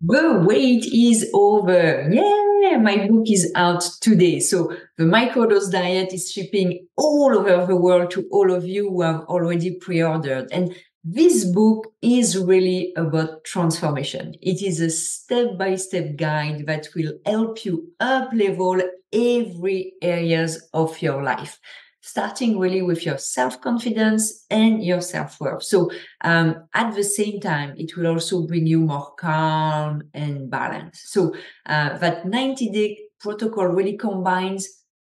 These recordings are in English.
The wait is over. Yeah, my book is out today. So the Microdose Diet is shipping all over the world to all of you who have already pre-ordered. And this book is really about transformation. It is a step-by-step guide that will help you up-level every areas of your life, starting really with your self-confidence and your self-worth. So at the same time, it will also bring you more calm and balance. So that 90-day protocol really combines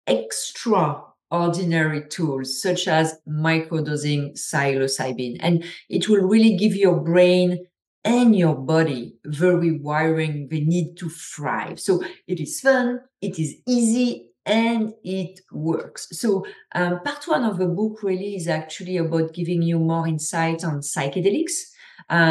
extraordinary tools such as microdosing psilocybin, and it will really give your brain and your body the rewiring they need to thrive. So it is fun, it is easy, and it works. So part one of the book really is actually about giving you more insight on psychedelics.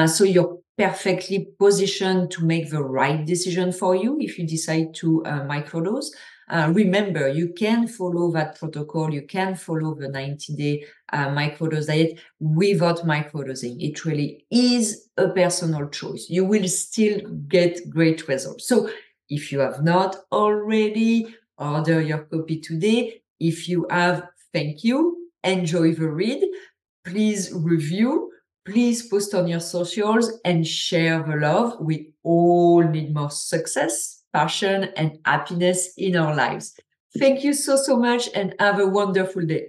So you're perfectly positioned to make the right decision for you if you decide to microdose. Remember, you can follow that protocol. You can follow the 90-day microdose diet without microdosing. It really is a personal choice. You will still get great results. So if you have not already, order your copy today. If you have, thank you. Enjoy the read. Please review. Please post on your socials and share the love. We all need more success, passion, and happiness in our lives. Thank you so much and have a wonderful day.